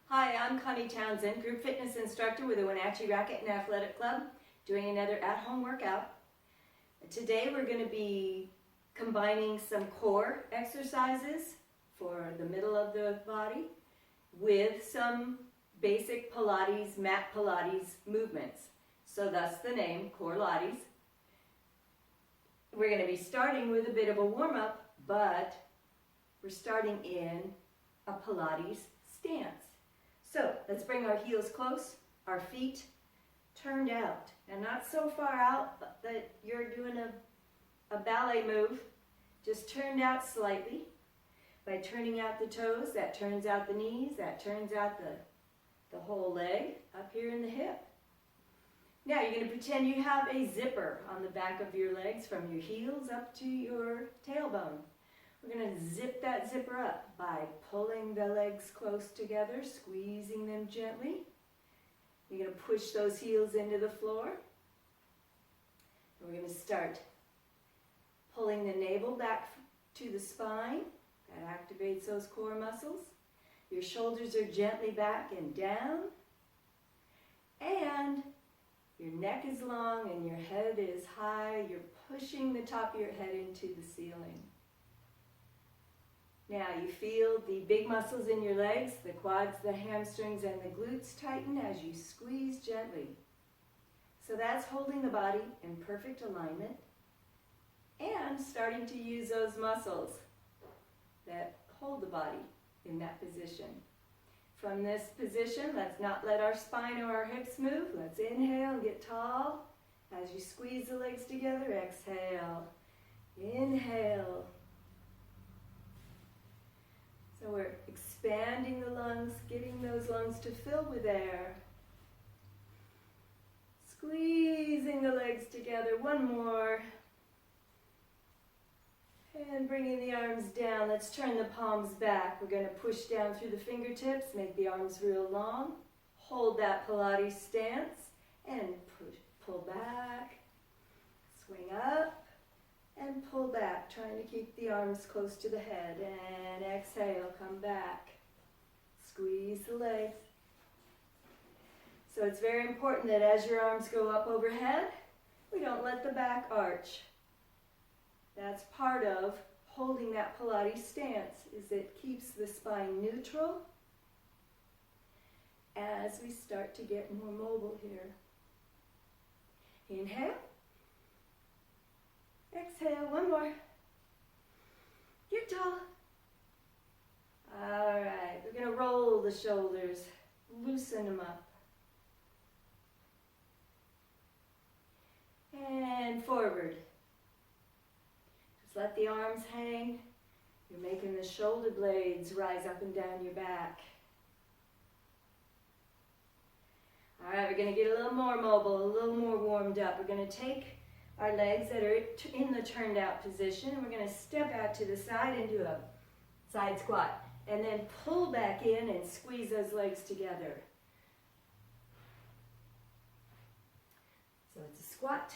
Hi, I'm Connie Townsend, group fitness instructor with the Wenatchee Racquet Athletic Club, doing another at-home workout. Today we're going to be combining some core exercises for the middle of the body with some basic Pilates, mat Pilates movements. So thus the name, Core Pilates. We're going to be starting with a bit of a warm-up, but we're starting in a Pilates stance. So let's bring our heels close, our feet turned out, and not so far out that you're doing a ballet move, just turned out slightly. By turning out the toes, that turns out the knees, that turns out the whole leg up here in the hip. Now you're going to pretend you have a zipper on the back of your legs from your heels up to your tailbone. We're going to zip that zipper up by pulling the legs close together, squeezing them gently. You're going to push those heels into the floor. And we're going to start pulling the navel back to the spine. That activates those core muscles. Your shoulders are gently back and down. And your neck is long and your head is high. You're pushing the top of your head into the ceiling. Now you feel the big muscles in your legs, the quads, the hamstrings, and the glutes tighten as you squeeze gently. So that's holding the body in perfect alignment and starting to use those muscles that hold the body in that position. From this position, let's not let our spine or our hips move. Let's inhale and get tall. As you squeeze the legs together, exhale. Inhale. So we're expanding the lungs, getting those lungs to fill with air. Squeezing the legs together. One more. And bringing the arms down. Let's turn the palms back. We're going to push down through the fingertips, make the arms real long. Hold that Pilates stance and pull back. Swing up. And pull back, trying to keep the arms close to the head. And exhale, come back. Squeeze the legs. So it's very important that as your arms go up overhead, we don't let the back arch. That's part of holding that Pilates stance, is it keeps the spine neutral as we start to get more mobile here. Inhale. Exhale, one more. Get tall. All right, we're going to roll the shoulders, loosen them up. And forward. Just let the arms hang. You're making the shoulder blades rise up and down your back. All right, we're going to get a little more mobile, a little more warmed up. We're going to take our legs that are in the turned out position, and we're going to step out to the side into a side squat, and then pull back in and squeeze those legs together. So it's a squat,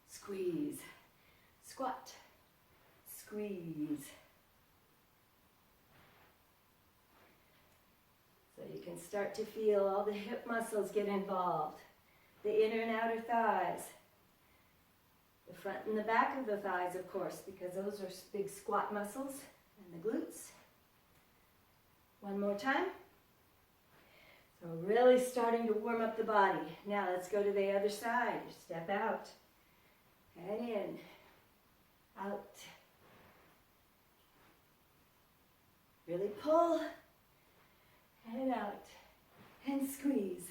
squeeze, squat, squeeze. So you can start to feel all the hip muscles get involved, the inner and outer thighs. The front and the back of the thighs, of course, because those are big squat muscles, and the glutes. One more time. So really starting to warm up the body. Now let's go to the other side. Step out and in, out. Really pull and out and squeeze.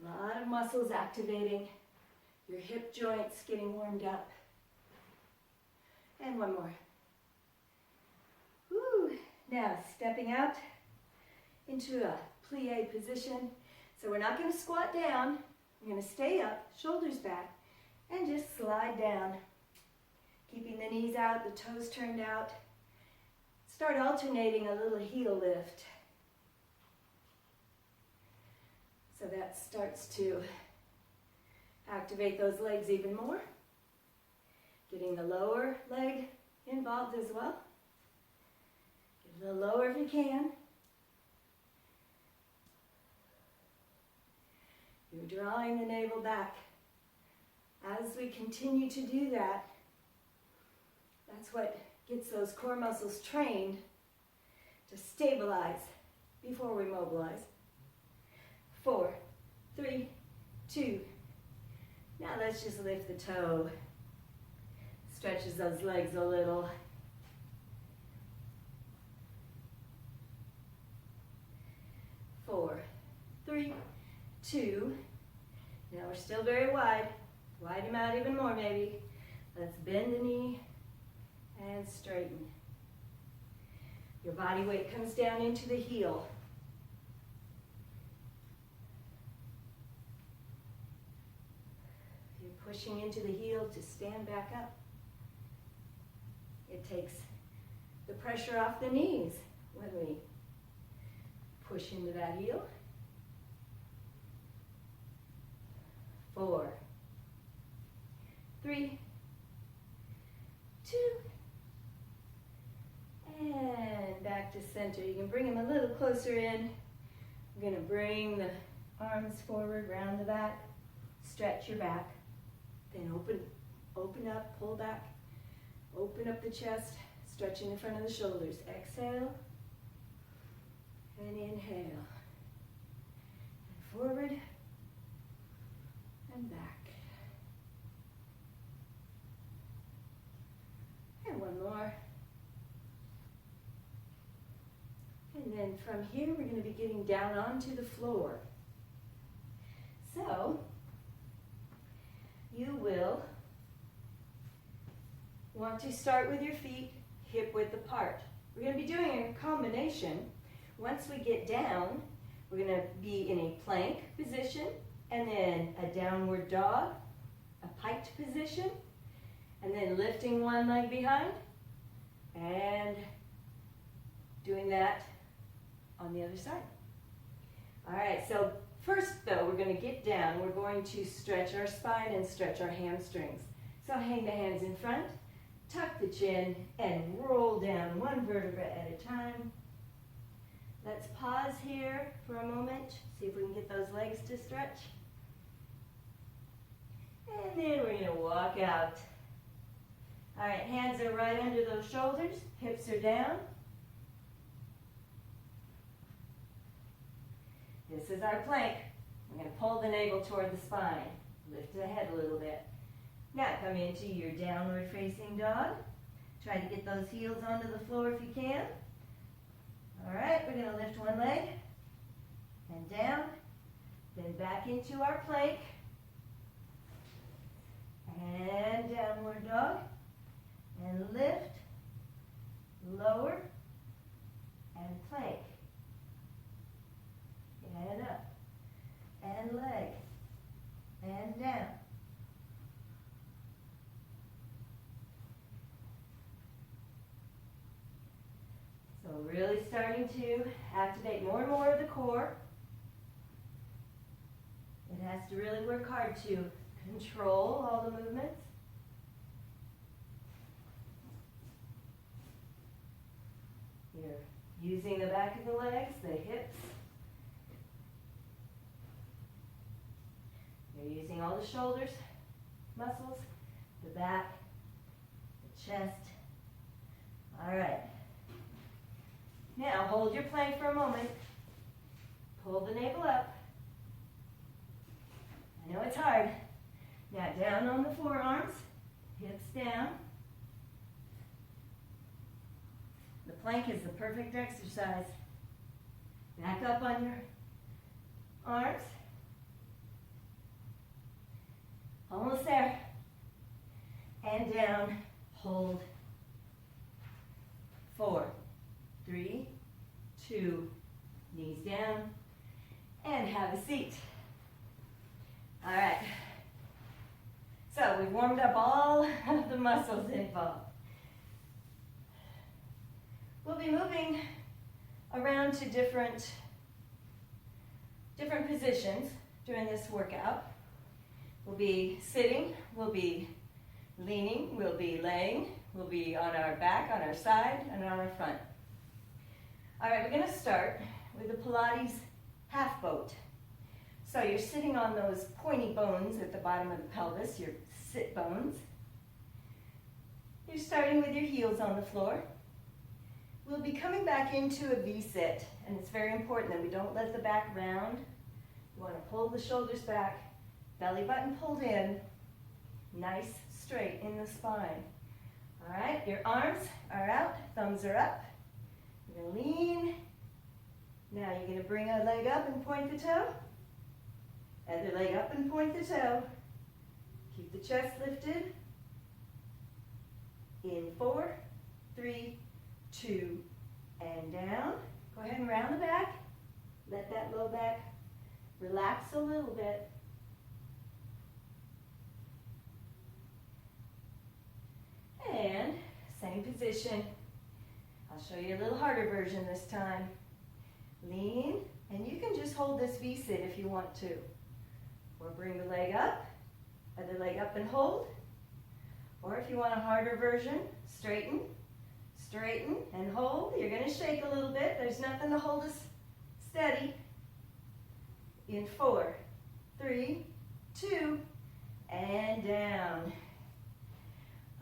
A lot of muscles activating, your hip joints getting warmed up. And one more. Woo. Now stepping out into a plie position. So we're not going to squat down. We're going to stay up, shoulders back, and just slide down. Keeping the knees out, the toes turned out. Start alternating a little heel lift. So that starts to activate those legs even more. Getting the lower leg involved as well. Get a little lower if you can. You're drawing the navel back. As we continue to do that, that's what gets those core muscles trained to stabilize before we mobilize. 4, 3, 2. Now let's just lift the toe. Stretches those legs a little. 4, 3, 2. Now we're still very wide. Widen them out even more maybe. Let's bend the knee and straighten. Your body weight comes down into the heel. You're pushing into the heel to stand back up. It takes the pressure off the knees when we push into that heel. 4, 3, 2, and back to center. You can bring them a little closer in. We're going to bring the arms forward, round the back, stretch your back, then open up, pull back, open up the chest, stretching the front of the shoulders. Exhale and inhale. And forward and back. And one more. And then from here, we're going to be getting down onto the floor. So, you will want to start with your feet hip width apart. We're going to be doing a combination. Once we get down, we're going to be in a plank position, and then a downward dog, a piked position, and then lifting one leg behind, and doing that on the other side. All right, so first though, we're going to get down. We're going to stretch our spine and stretch our hamstrings. So hang the hands in front, tuck the chin, and roll down one vertebra at a time. Let's pause here for a moment, see if we can get those legs to stretch. And then we're going to walk out. All right, hands are right under those shoulders, hips are down. This is our plank. We're going to pull the navel toward the spine. Lift the head a little bit. Now come into your downward facing dog. Try to get those heels onto the floor if you can. All right, we're going to lift one leg and down, then back into our plank. And downward dog. And lift, lower, and plank. And up, and leg, and down. So really starting to activate more and more of the core. It has to really work hard to control all the movements. You're using the back of the legs, the hips. You're using all the shoulders, muscles, the back, the chest. All right. Now hold your plank for a moment. Pull the navel up. I know it's hard. Now down on the forearms, hips down. The plank is the perfect exercise. Back up on your arms. Almost there. And down, hold. 4, 3, 2, knees down, and have a seat. All right. So we've warmed up all of the muscles involved. We'll be moving around to different positions during this workout. We'll be sitting, we'll be Leaning, we'll be laying, we'll be on our back, on our side, and on our front. All right, we're going to start with the Pilates half boat. So you're sitting on those pointy bones at the bottom of the pelvis, your sit bones. You're starting with your heels on the floor. We'll be coming back into a V-sit, and it's very important that we don't let the back round. You want to pull the shoulders back, belly button pulled in, nice straight in the spine. All right, your arms are out, thumbs are up. You're going to lean. Now you're going to bring a leg up and point the toe. Other leg up and point the toe. Keep the chest lifted. In 4, 3, 2, and down. Go ahead and round the back. Let that low back relax a little bit. And same position. I'll show you a little harder version this time. Lean, and you can just hold this V-sit if you want to. Or bring the leg up, other leg up and hold. Or if you want a harder version, straighten, straighten, and hold. You're going to shake a little bit. There's nothing to hold us steady. In 4, 3, 2, and down.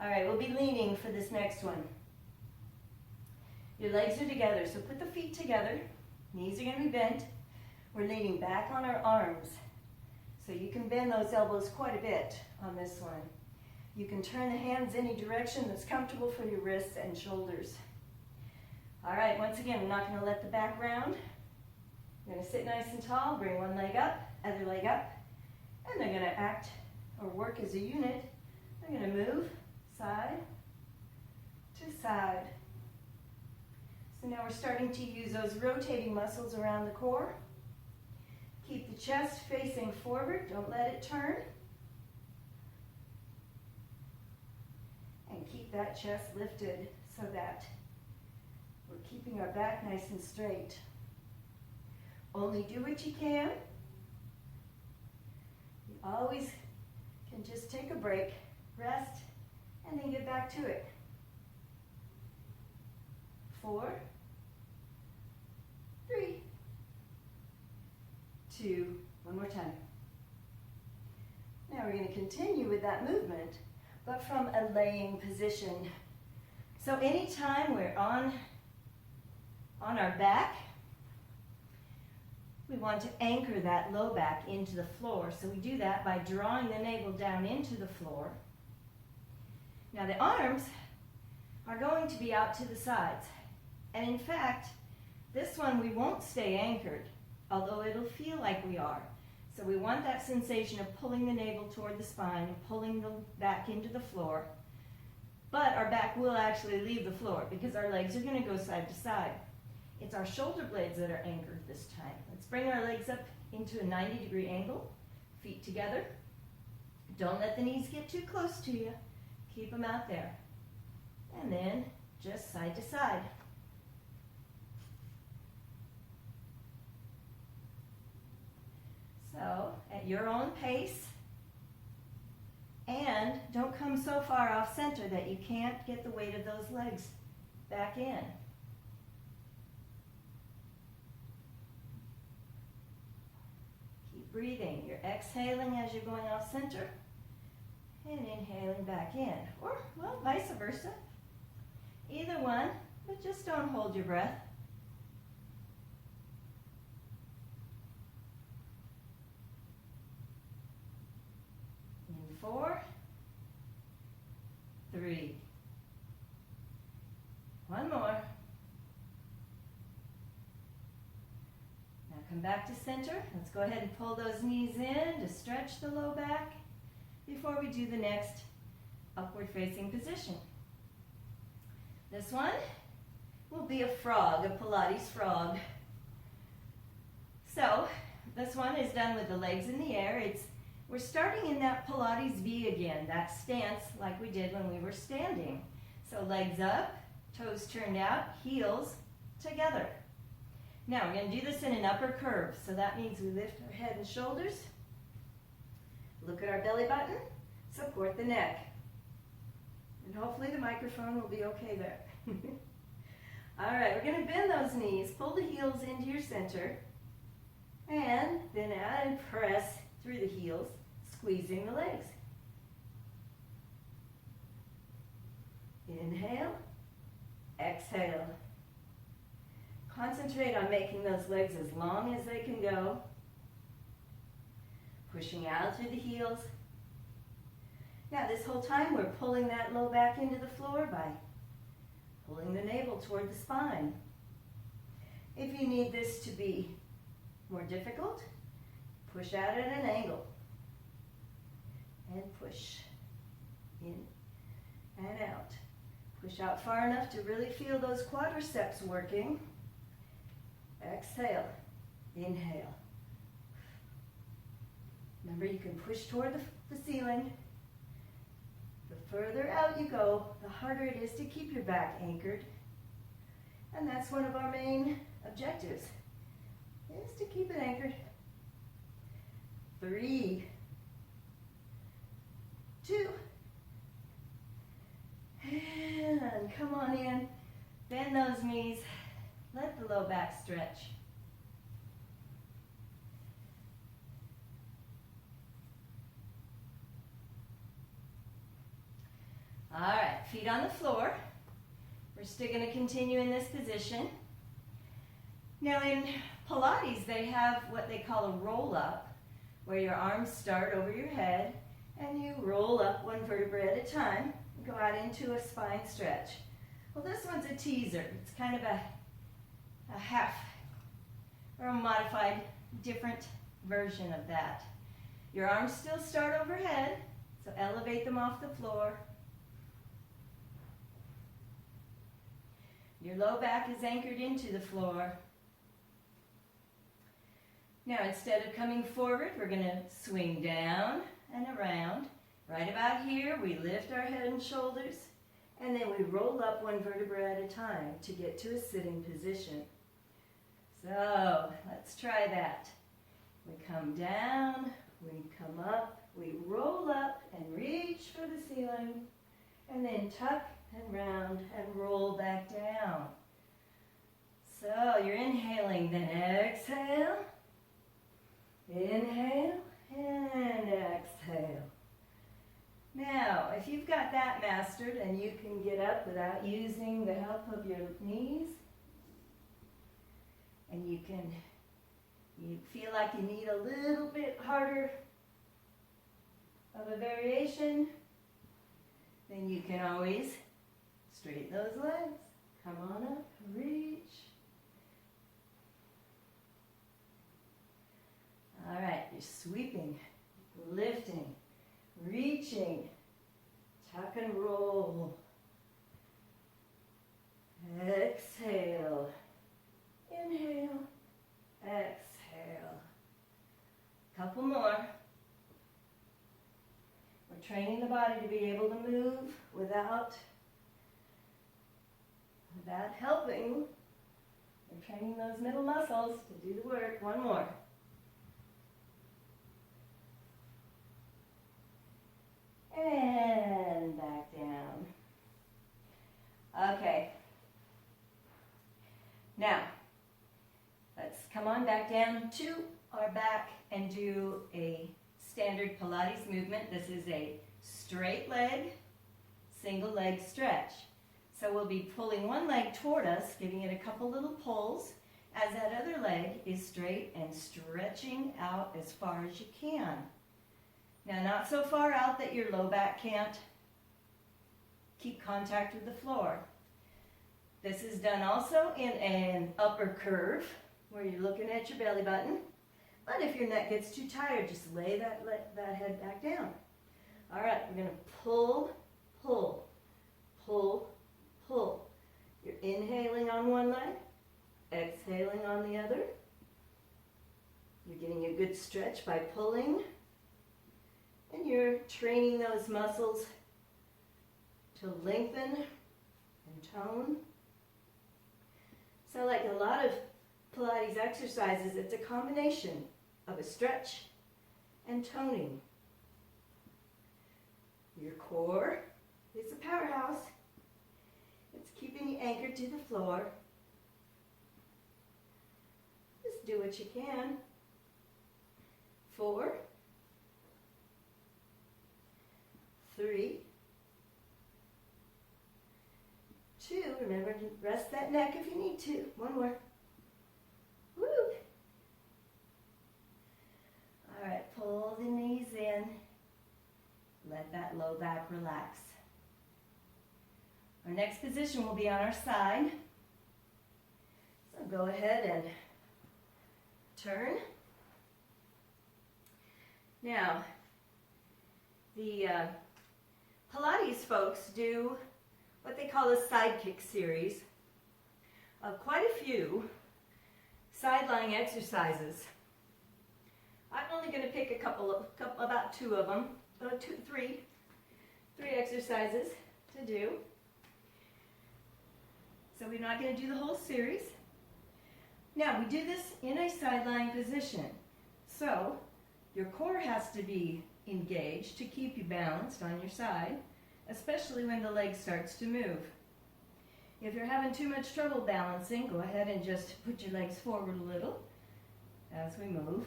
All right, we'll be leaning for this next one. Your legs are together, so put the feet together. Knees are going to be bent. We're leaning back on our arms. So you can bend those elbows quite a bit on this one. You can turn the hands any direction that's comfortable for your wrists and shoulders. All right, once again, we're not going to let the back round. You're going to sit nice and tall, bring one leg up, other leg up, and they're going to act or work as a unit. They're going to move side to side. So now we're starting to use those rotating muscles around the core. Keep the chest facing forward, don't let it turn. And keep that chest lifted so that we're keeping our back nice and straight. Only do what you can. You always can just take a break, rest, and then get back to it. 4, 3, 2, one more time. Now we're going to continue with that movement, but from a laying position. So anytime we're on our back, we want to anchor that low back into the floor. So we do that by drawing the navel down into the floor. Now the arms are going to be out to the sides. And in fact, this one we won't stay anchored, although it'll feel like we are. So we want that sensation of pulling the navel toward the spine and pulling the back into the floor. But our back will actually leave the floor because our legs are going to go side to side. It's our shoulder blades that are anchored this time. Let's bring our legs up into a 90-degree angle, feet together. Don't let the knees get too close to you. Keep them out there. And then just side to side. So, at your own pace, and don't come so far off center that you can't get the weight of those legs back in. Keep breathing. You're exhaling as you're going off center, and inhaling back in. Or, well, vice versa. Either one, but just don't hold your breath. In 4, 3. One more. Now come back to center. Let's go ahead and pull those knees in to stretch the low back before we do the next upward facing position. This one will be a frog, a Pilates frog. So this one is done with the legs in the air. We're starting in that Pilates V again, that stance like we did when we were standing. So legs up, toes turned out, heels together. Now we're going to do this in an upper curve. So that means we lift our head and shoulders, look at our belly button, support the neck. And hopefully the microphone will be okay there. All right, we're going to bend those knees, pull the heels into your center, and then add and press through the heels, squeezing the legs. Inhale, exhale. Concentrate on making those legs as long as they can go. Pushing out through the heels. Now this whole time we're pulling that low back into the floor by pulling the navel toward the spine. If you need this to be more difficult, push out at an angle. And push in and out. Push out far enough to really feel those quadriceps working. Exhale. Inhale. Remember, you can push toward the ceiling. The further out you go, the harder it is to keep your back anchored. And that's one of our main objectives, is to keep it anchored. 3, 2, and come on in. Bend those knees. Let the low back stretch. All right, feet on the floor. We're still going to continue in this position. Now in Pilates, they have what they call a roll-up, where your arms start over your head, and you roll up one vertebra at a time, and go out into a spine stretch. Well, this one's a teaser. It's kind of a half or a modified, different version of that. Your arms still start overhead, so elevate them off the floor. Your low back is anchored into the floor. Now, instead of coming forward, we're going to swing down and around. Right about here, we lift our head and shoulders, and then we roll up one vertebra at a time to get to a sitting position. So, let's try that. We come down, we come up, we roll up and reach for the ceiling, and then tuck and round and roll back down. So you're inhaling, then exhale, inhale, and exhale. Now, if you've got that mastered and you can get up without using the help of your knees, and you feel like you need a little bit harder of a variation, then you can always straighten those legs. Come on up, reach. All right, you're sweeping, lifting, reaching, tuck and roll. Exhale, inhale, exhale. Couple more. We're training the body to be able to move without helping. We're training those middle muscles to do the work. One more. And back down. Okay. Now, let's come on back down to our back and do a standard Pilates movement. This is a straight leg, single leg stretch. So we'll be pulling one leg toward us, giving it a couple little pulls, as that other leg is straight and stretching out as far as you can. Now, not so far out that your low back can't keep contact with the floor. This is done also in an upper curve, where you're looking at your belly button. But if your neck gets too tired, just lay that head back down. All right, we're going to pull, pull, pull, pull. You're inhaling on one leg, exhaling on the other. You're getting a good stretch by pulling. And you're training those muscles to lengthen and tone. So like a lot of Pilates exercises, it's a combination of a stretch and toning. Your core It's a powerhouse. It's keeping you anchored to the floor. Just do what you can. 4, 3, 2. Remember to rest that neck if you need to. 1 more. Woo! All right, pull the knees in. Let that low back relax. Our next position will be on our side. So go ahead and turn. Now, the Pilates folks do what they call a sidekick series of quite a few side-lying exercises. I'm only going to pick about 2 of them, 3 exercises to do. So we're not going to do the whole series. Now, we do this in a side-lying position. So your core has to be engaged to keep you balanced on your side, especially when the leg starts to move. If you're having too much trouble balancing, go ahead and just put your legs forward a little as we move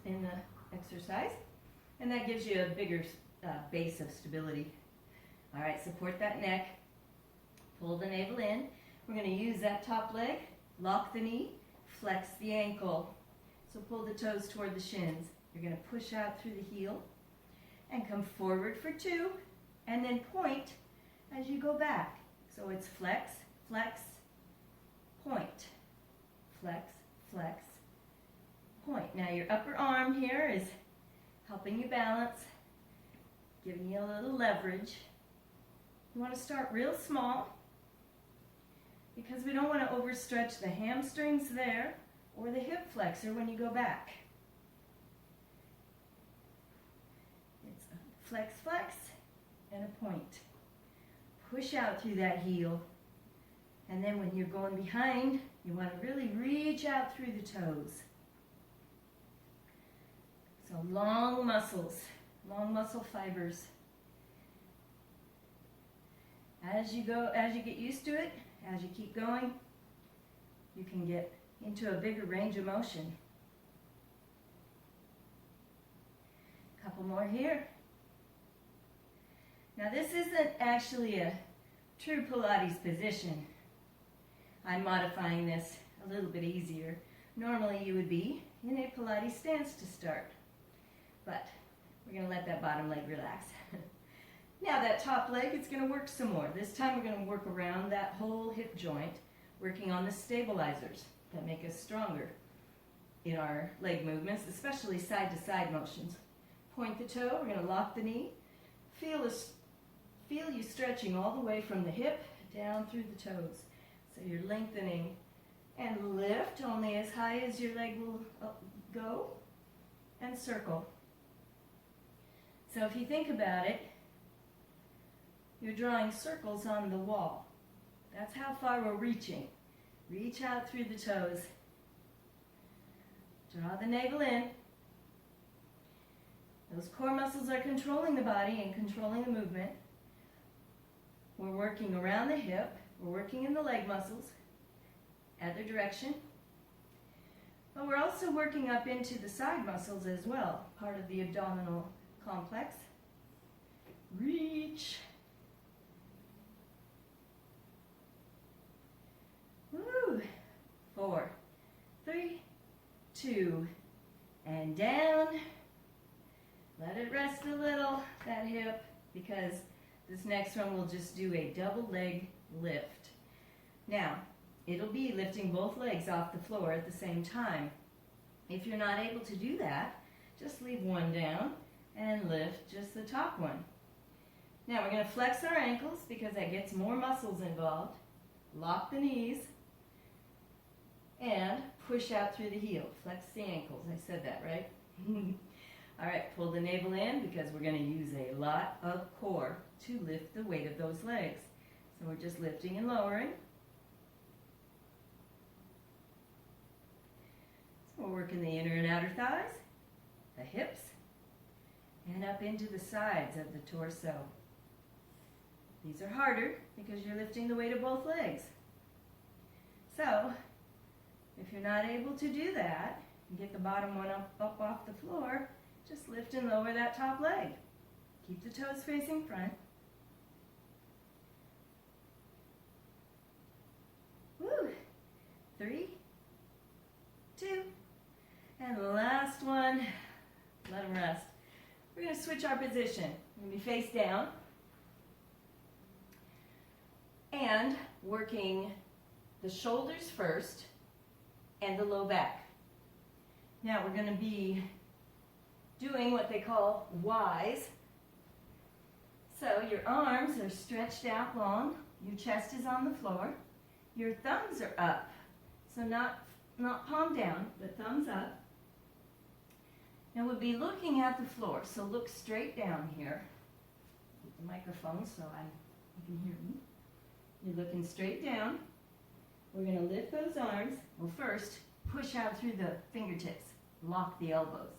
in the exercise, and that gives you a bigger base of stability. All right, support that neck, pull the navel in. We're going to use that top leg, lock the knee, flex the ankle. So pull the toes toward the shins. You're going to push out through the heel and come forward for 2, and then point as you go back. So it's flex, flex, point, flex, flex, point. Now your upper arm here is helping you balance, giving you a little leverage. You want to start real small because we don't want to overstretch the hamstrings there or the hip flexor when you go back. It's a flex, flex, and a point. Push out through that heel. And then when you're going behind, you want to really reach out through the toes. So long muscles, long muscle fibers. As you get used to it, as you keep going, you can get into a bigger range of motion. Couple more here. Now this isn't actually a true Pilates position. I'm modifying this a little bit easier. Normally you would be in a Pilates stance to start, but we're going to let that bottom leg relax. Now that top leg, it's going to work some more. This time we're going to work around that whole hip joint, working on the stabilizers that make us stronger in our leg movements, especially side-to-side motions. Point the toe, we're going to lock the knee. Feel you stretching all the way from the hip down through the toes. So you're lengthening and lift only as high as your leg will go, and circle. So if you think about it, you're drawing circles on the wall. That's how far we're reaching. Reach out through the toes. Draw the navel in. Those core muscles are controlling the body and controlling the movement. We're working around the hip. We're working in the leg muscles, other direction. But we're also working up into the side muscles as well, part of the abdominal complex. Reach. Woo. 4, 3, 2, and down. Let it rest a little, that hip, because this next one will just do a double leg lift. Now, it'll be lifting both legs off the floor at the same time. If you're not able to do that, just leave one down and lift just the top one. Now we're going to flex our ankles because that gets more muscles involved. Lock the knees and push out through the heel. Flex the ankles. I said that, right? All right, pull the navel in because we're going to use a lot of core to lift the weight of those legs. So we're just lifting and lowering. So we're working the inner and outer thighs, the hips, and up into the sides of the torso. These are harder because you're lifting the weight of both legs. So, if you're not able to do that, and get the bottom one up off the floor, just lift and lower that top leg. Keep the toes facing front. Woo! 3, 2, and the last one, let them rest. We're going to switch our position. We're going to be face down and working the shoulders first and the low back. Now we're going to be doing what they call Ys. So your arms are stretched out long, your chest is on the floor, your thumbs are up. So not palm down, but thumbs up. And we'll be looking at the floor. So look straight down here. Get the microphone so you can hear me. You're looking straight down. We're going to lift those arms. Well, first, push out through the fingertips. Lock the elbows.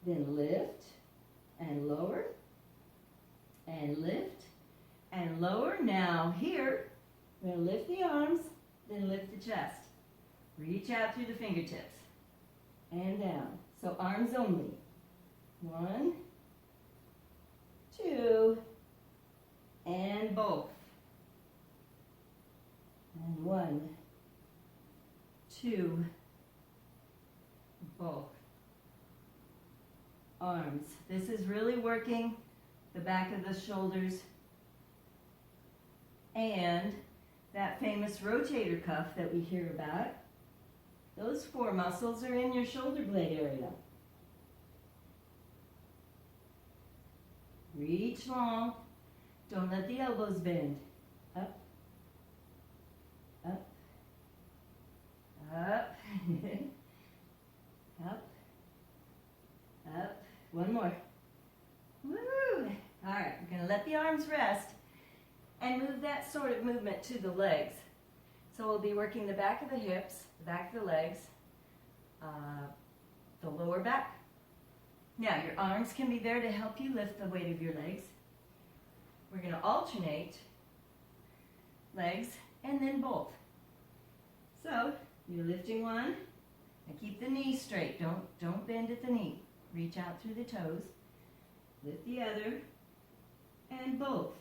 Then lift and lower and lift and lower. Now here, we're going to lift the arms, then lift the chest. Reach out through the fingertips and down. So arms only. 1, 2, and both. And 1, 2, both. Arms. This is really working the back of the shoulders and that famous rotator cuff that we hear about. Those 4 muscles are in your shoulder blade area. Reach long. Don't let the elbows bend. Up, up, up, up, up. One more. Woo! All right, we're going to let the arms rest and move that sort of movement to the legs. So we'll be working the back of the hips, the back of the legs, the lower back. Now your arms can be there to help you lift the weight of your legs. We're going to alternate legs and then both. So you're lifting one and keep the knee straight. Don't bend at the knee. Reach out through the toes. Lift the other and both.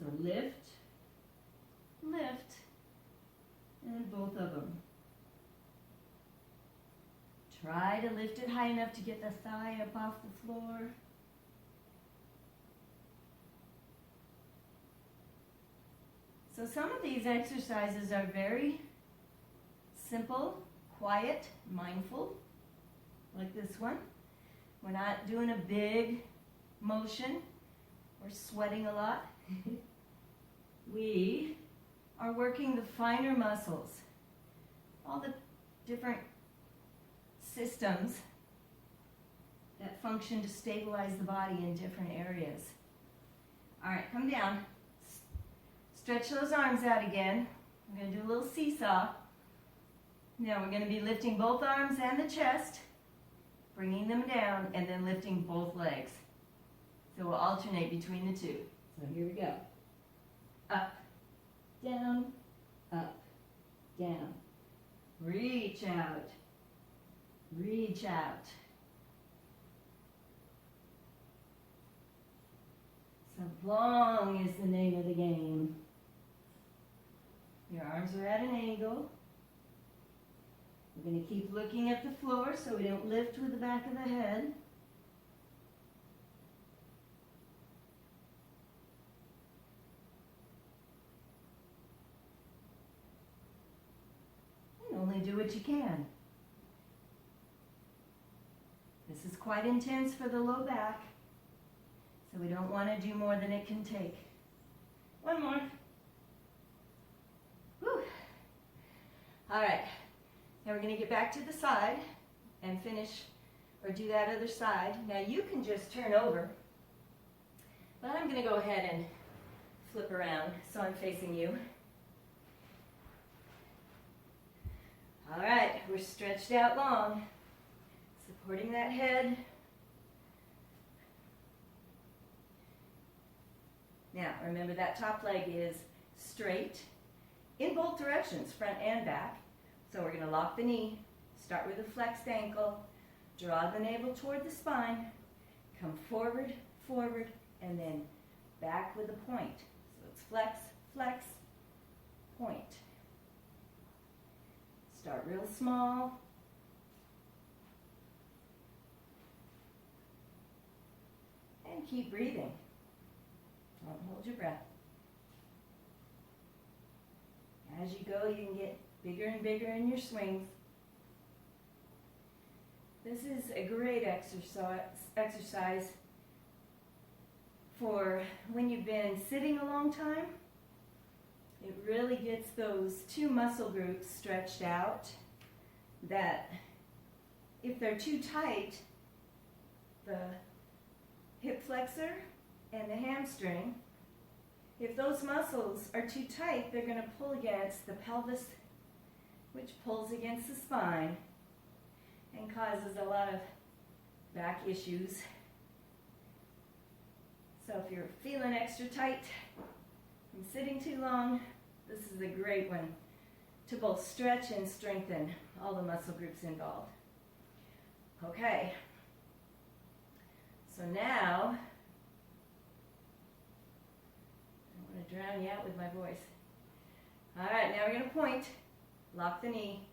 So lift, lift, and both of them. Try to lift it high enough to get the thigh up off the floor. So some of these exercises are very simple, quiet, mindful, like this one. We're not doing a big motion or sweating a lot. We are working the finer muscles, all the different systems that function to stabilize the body in different areas. All right, come down. Stretch those arms out again. We're going to do a little seesaw. Now we're going to be lifting both arms and the chest, bringing them down, and then lifting both legs. So we'll alternate between the two. So here we go. Up, down, up, down. Reach out. Reach out. So long is the name of the game. Your arms are at an angle. We're going to keep looking at the floor so we don't lift with the back of the head. And only do what you can. This is quite intense for the low back, so we don't want to do more than it can take. One more. Whew. All right. Now we're going to get back to the side and finish, or do that other side. Now you can just turn over, but I'm going to go ahead and flip around so I'm facing you. All right, we're stretched out long, supporting that head. Now, remember that top leg is straight in both directions, front and back. So we're going to lock the knee, start with a flexed ankle, draw the navel toward the spine, come forward, forward, and then back with a point. So it's flex, flex, point. Start real small. And keep breathing. Don't hold your breath. As you go, you can get bigger and bigger in your swings. This is a great exercise for when you've been sitting a long time. It really gets those two muscle groups stretched out that if they're too tight, the hip flexor and the hamstring, if those muscles are too tight, they're going to pull against the pelvis, which pulls against the spine and causes a lot of back issues. So if you're feeling extra tight from sitting too long, this is a great one to both stretch and strengthen all the muscle groups involved. Okay, so now I'm going to drown you out with my voice. All right, now we're going to point, lock the knee,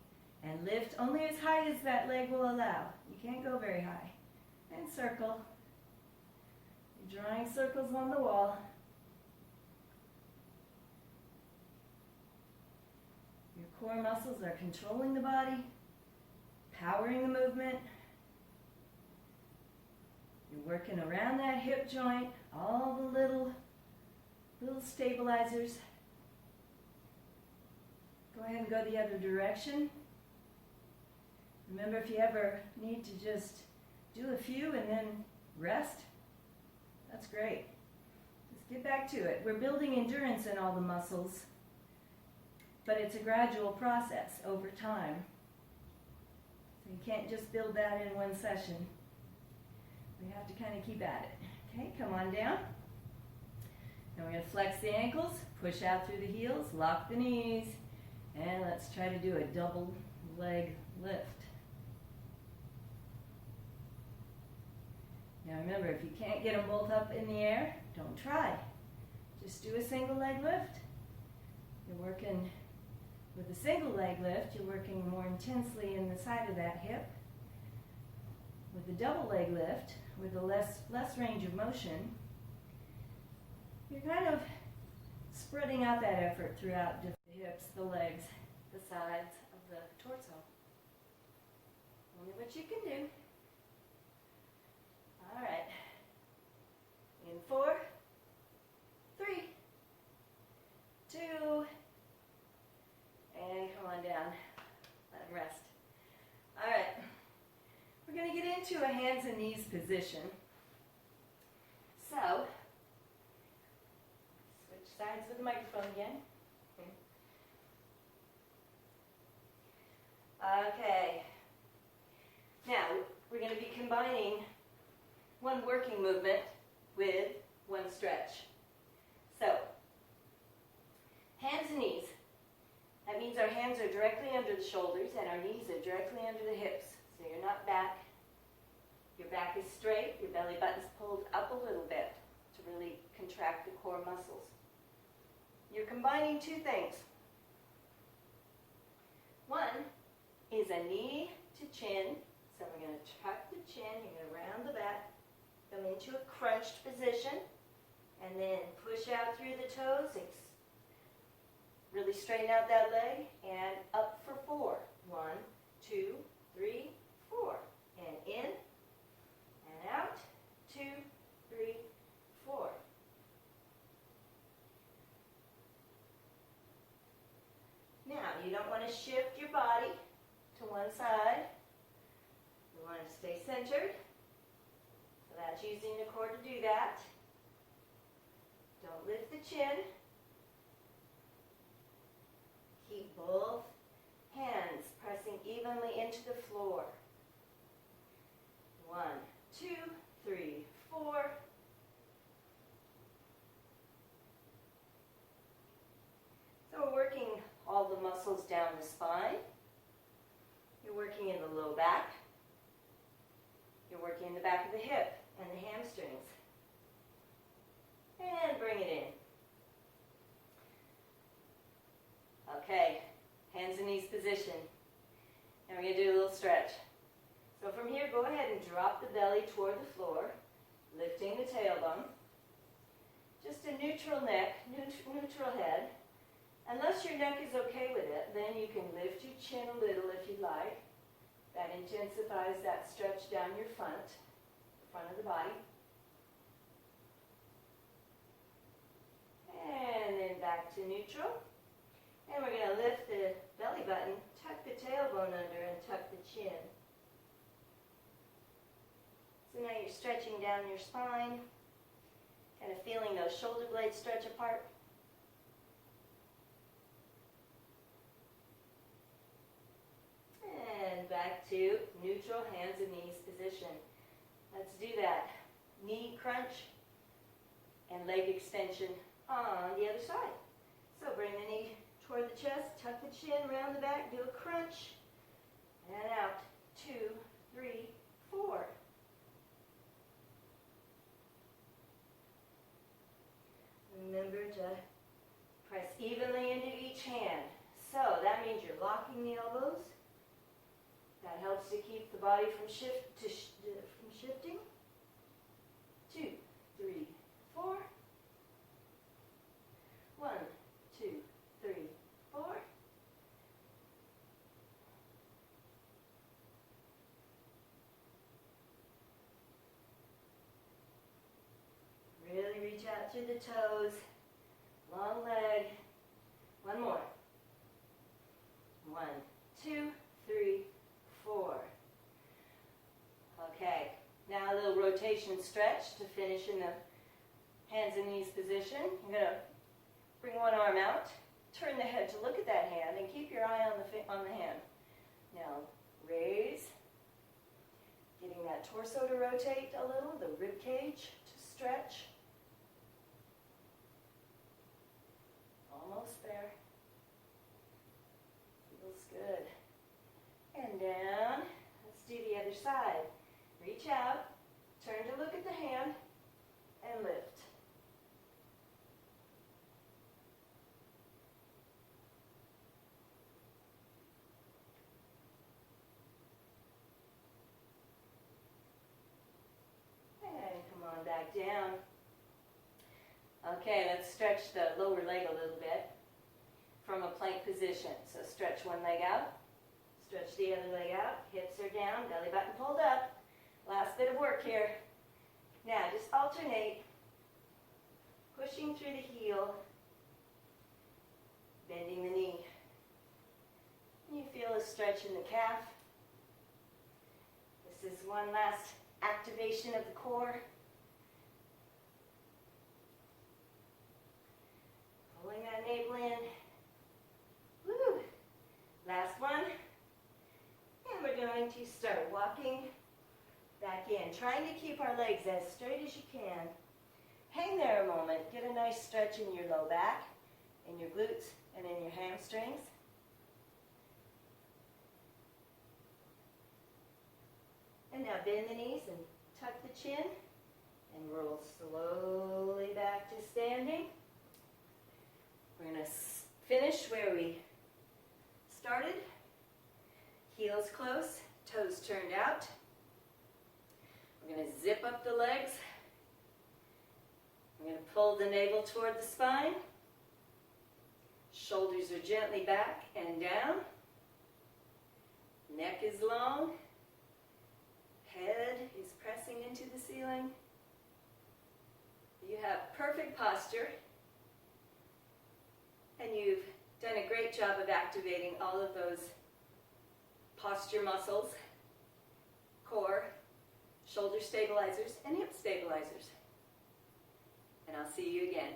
and lift only as high as that leg will allow. You can't go very high. And circle. You're drawing circles on the wall. Your core muscles are controlling the body, powering the movement. You're working around that hip joint, all the little stabilizers. Go ahead and go the other direction. Remember, if you ever need to just do a few and then rest, that's great. Let's get back to it. We're building endurance in all the muscles, but it's a gradual process over time. So you can't just build that in one session. We have to kind of keep at it. Okay, come on down. Now we're going to flex the ankles, push out through the heels, lock the knees, and let's try to do a double leg lift. Now remember, if you can't get them both up in the air, don't try. Just do a single leg lift. You're working with a single leg lift, you're working more intensely in the side of that hip. With the double leg lift, with a less range of motion, you're kind of spreading out that effort throughout the hips, the legs, the sides of the torso. Only what you can do. All right. In 4, 3, 2, and come on down. Let them rest. All right. We're going to get into a hands and knees position. So, switch sides with the microphone again. Okay. Now, we're going to be combining one working movement with one stretch. So, hands and knees. That means our hands are directly under the shoulders and our knees are directly under the hips. So you're not back. Your back is straight, your belly button's pulled up a little bit to really contract the core muscles. You're combining two things. One is a knee to chin. So we're going to tuck the chin, you're going to round the back, come into a crunched position, and then push out through the toes, really straighten out that leg, and up for 4. 1, 2, 3, 4. And in, and out, 2, 3, 4. Now, you don't want to shift your body to one side. You want to stay centered. So that's using the core to do that. Don't lift the chin. Keep both hands pressing evenly into the floor. 1, 2, 3, 4. down the spine. You're working in the low back. You're working in the back of the hip and the hamstrings. And bring it in. Okay, hands and knees position. And we're going to do a little stretch. So from here, go ahead and drop the belly toward the floor, lifting the tailbone. Just a neutral neck, neutral head. Unless your neck is okay with it, then you can lift your chin a little if you like. That intensifies that stretch down your front of the body. And then back to neutral. And we're going to lift the belly button, tuck the tailbone under, and tuck the chin. So now you're stretching down your spine, kind of feeling those shoulder blades stretch apart. And back to neutral hands and knees position. Let's do that. Knee crunch and leg extension on the other side. So bring the knee toward the chest, tuck the chin, round the back, do a crunch, and out. 2, 3, 4. Remember to press evenly into each hand. So that means you're locking the elbows. That helps to keep the body from shifting. 2, 3, 4. 1, 2, 3, 4. Really reach out through the toes. Long leg. One more. 1, 2, 3, 4. Okay, now a little rotation stretch to finish in the hands and knees position. You're going to bring one arm out, turn the head to look at that hand, and keep your eye on the hand. Now raise, getting that torso to rotate a little, the rib cage to stretch. Almost there. Feels good. And down. Let's do the other side. Reach out, turn to look at the hand, and lift. And come on back down. Okay, let's stretch the lower leg a little bit from a plank position. So stretch one leg out. Stretch the other leg out, hips are down, belly button pulled up. Last bit of work here. Now just alternate, pushing through the heel, bending the knee. You feel a stretch in the calf. This is one last activation of the core. Pulling that navel in. Woo! Last one. And we're going to start walking back in, trying to keep our legs as straight as you can. Hang there a moment. Get a nice stretch in your low back, in your glutes, and in your hamstrings. And now bend the knees and tuck the chin and roll slowly back to standing. We're going to finish where we started. Heels close, toes turned out. We're going to zip up the legs. We're going to pull the navel toward the spine. Shoulders are gently back and down. Neck is long. Head is pressing into the ceiling. You have perfect posture. And you've done a great job of activating all of those posture muscles, core, shoulder stabilizers, and hip stabilizers. And I'll see you again.